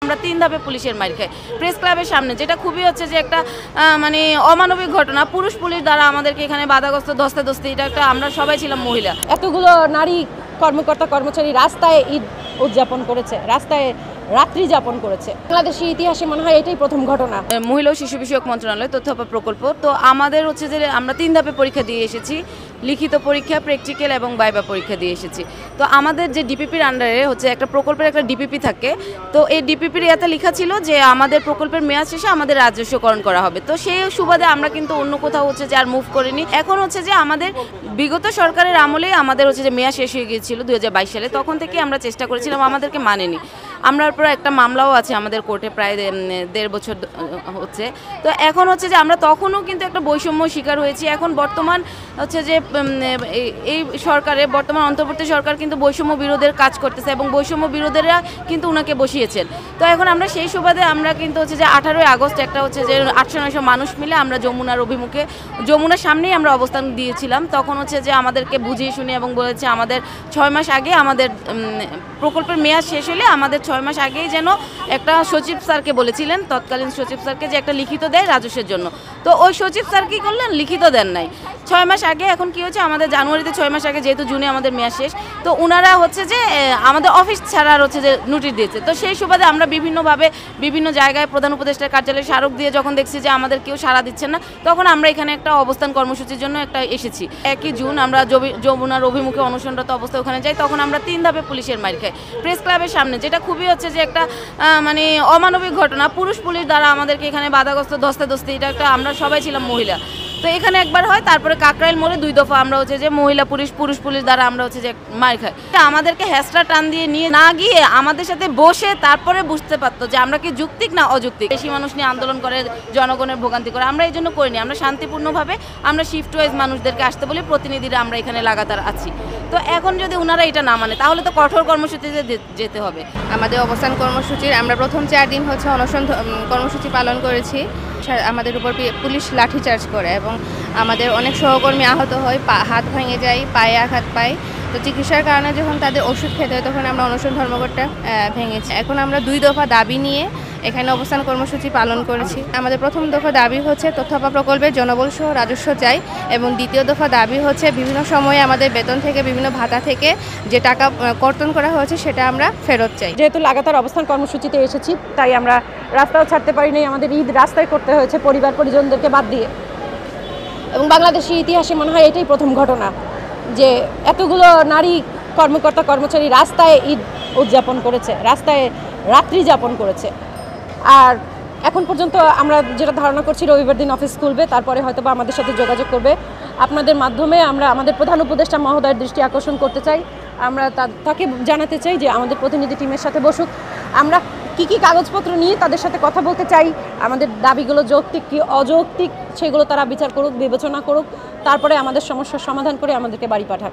আমরা 3 ধাপে পুলিশের মাইর খাই প্রেস ক্লাবের সামনে, যেটা খুবই হচ্ছে যে একটা মানে অমানবিক ঘটনা। পুলিশ দ্বারা আমাদেরকে এখানে বাধাগ্রস্ত ধস্তাধস্তি, এটা একটা, আমরা সবাই ছিলাম মহিলা। এতগুলো নারী কর্মকর্তা কর্মচারী রাস্তায় ঈদ উদযাপন করেছে, রাস্তায় রাত্রি যাপন করেছে। বাংলাদেশের ইতিহাসে মনে হয় এটাই প্রথম ঘটনা। মহিলা ও শিশু বিষয়ক মন্ত্রণালয় তথ্য প্রকল্প, তো আমাদের হচ্ছে যে আমরা 3 ধাপে পরীক্ষা দিয়ে এসেছি, লিখিত পরীক্ষা, প্র্যাকটিক্যাল এবং ভাইভা পরীক্ষা দিয়ে এসেছি। তো আমাদের যে ডিপিপির আন্ডারে হচ্ছে একটা প্রকল্পের একটা ডিপিপি থাকে, তো এই ডিপিপির ইয়াতে লেখা ছিল যে আমাদের প্রকল্পের মেয়াদ শেষে আমাদের রাজস্বকরণ করা হবে। তো সেই সুবাদে আমরা কিন্তু অন্য কোথাও হচ্ছে যে আর মুভ করিনি। এখন হচ্ছে যে আমাদের বিগত সরকারের আমলেই আমাদের হচ্ছে যে মেয়াদ শেষ হয়ে গিয়েছিল 2022 সালে, তখন থেকে আমরা চেষ্টা করেছিলাম, আমাদেরকে মানেনি। আমরা পরে একটা মামলাও আছে আমাদের কোর্টে, প্রায় 1.5 বছর হচ্ছে। তো এখন হচ্ছে যে আমরা তখনও কিন্তু একটা বৈষম্য শিকার হয়েছি। এখন বর্তমান হচ্ছে যে এই সরকারে, বর্তমান অন্তর্বর্তী সরকার কিন্তু বৈষম্য বিরোধের কাজ করতেছে এবং বৈষম্য বিরোধীরা কিন্তু ওনাকে বসিয়েছেন। তো এখন আমরা সেই সুবাদে আমরা কিন্তু হচ্ছে যে 18 আগস্ট একটা হচ্ছে যে 800-900 মানুষ মিলে আমরা যমুনার অভিমুখে, যমুনার সামনেই আমরা অবস্থান দিয়েছিলাম। তখন হচ্ছে যে আমাদেরকে বুঝিয়ে শুনে এবং বলেছে আমাদের 6 মাস আগে, আমাদের প্রকল্পের মেয়াদ শেষ হলে আমাদের 6 মাস আগেই যেন একটা সচিব স্যারকে বলেছিলেন, তৎকালীন সচিব স্যারকে, যে একটা লিখিত দেয় রাজস্বের জন্য। তো ওই সচিব স্যার কী করলেন, লিখিত দেন নাই 6 মাস আগে। এখন কি হচ্ছে, আমাদের জানুয়ারিতে 6 মাস আগে, যেহেতু জুনে আমাদের মেয়াদ শেষ, তো ওনারা হচ্ছে যে আমাদের অফিস ছাড়ার হচ্ছে যে নোটিশ দিয়েছে। তো সেই সুবাদে আমরা বিভিন্নভাবে বিভিন্ন জায়গায় প্রধান উপদেষ্টার কার্যালয়ে স্মারক দিয়ে যখন দেখছি যে আমাদের কেউ সাড়া দিচ্ছেন না, তখন আমরা এখানে একটা অবস্থান কর্মসূচির জন্য একটা এসেছি। 1 জুন আমরা যমুনার অভিমুখে অনশনরত অবস্থায় ওখানে যাই, তখন আমরা 3 ধাপে পুলিশের মাইর খাই প্রেস ক্লাবের সামনে, যেটা খুবই হচ্ছে যে একটা মানে অমানবিক ঘটনা। পুলিশ দ্বারা আমাদেরকে এখানে বাধাগ্রস্ত ধস্তাধস্তি, এটা একটা, আমরা সবাই ছিলাম মহিলা। তো এখানে একবার হয়, তারপরে কাকরাইল মোড়ে 2 দফা আমরা হচ্ছে যে মহিলা পুলিশ দ্বারা আমরা হচ্ছে যে মার খাই। আমাদেরকে হ্যাসরা টান দিয়ে নিয়ে না গিয়ে আমাদের সাথে বসে তারপরে বুঝতে পারতো যে আমরা কি যৌক্তিক না অযৌক্তিক। বেশি মানুষ নিয়ে আন্দোলন করে, জনগণের ভোগান্তি করে, আমরা এই জন্য করিনি। আমরা শান্তিপূর্ণভাবে আমরা শিফট ওয়াইজ মানুষদেরকে আসতে বলি, প্রতিনিধিরা আমরা এখানে লাগাতার আছি। তো এখন যদি ওনারা এটা না মানে, তাহলে তো কঠোর কর্মসূচিতে যেতে হবে। আমাদের অবস্থান কর্মসূচির আমরা প্রথম 4 দিন হচ্ছে অনশন কর্মসূচি পালন করেছি। আমাদের উপর পুলিশ লাঠিচার্জ করে এবং আমাদের অনেক সহকর্মী আহত হয়, হাত ভেঙে যায়, পায়ে আঘাত পায়। তো চিকিৎসার কারণে যখন তাদের ওষুধ খেতে হয়, তখন আমরা অনশন ধর্মঘটটা ভেঙেছি। এখন আমরা 2 দফা দাবি নিয়ে এখানে অবস্থান কর্মসূচি পালন করেছি। আমাদের প্রথম দফা দাবি হচ্ছে তথ্যপা প্রকল্পের জনবল সহ রাজস্ব চাই, এবং দ্বিতীয় দফা দাবি হচ্ছে বিভিন্ন সময়ে আমাদের বেতন থেকে, বিভিন্ন ভাতা থেকে যে টাকা কর্তন করা হয়েছে সেটা আমরা ফেরত চাই। যেহেতু লাগাতার অবস্থান কর্মসূচিতে এসেছি, তাই আমরা রাস্তাও ছাড়তে পারিনি। আমাদের ঈদ রাস্তায় করতে হয়েছে পরিবার পরিজনদেরকে বাদ দিয়ে। এবং বাংলাদেশের ইতিহাসে মনে হয় এটাই প্রথম ঘটনা যে এতগুলো নারী কর্মকর্তা কর্মচারী রাস্তায় ঈদ উদযাপন করেছে, রাস্তায় রাত্রি যাপন করেছে। আর এখন পর্যন্ত আমরা যেটা ধারণা করছি, রবিবার দিন অফিস খুলবে, তারপরে হয়তো বা আমাদের সাথে যোগাযোগ করবে। আপনাদের মাধ্যমে আমরা আমাদের প্রধান উপদেষ্টা মহোদয়ের দৃষ্টি আকর্ষণ করতে চাই। আমরা তাকে জানাতে চাই যে আমাদের প্রতিনিধি টিমের সাথে বসুক, আমরা কী কাগজপত্র নিয়ে তাদের সাথে কথা বলতে চাই, আমাদের দাবিগুলো যৌক্তিক কি অযৌক্তিক সেগুলো তারা বিচার করুক, বিবেচনা করুক, তারপরে আমাদের সমস্যার সমাধান করে আমাদেরকে বাড়ি পাঠাক।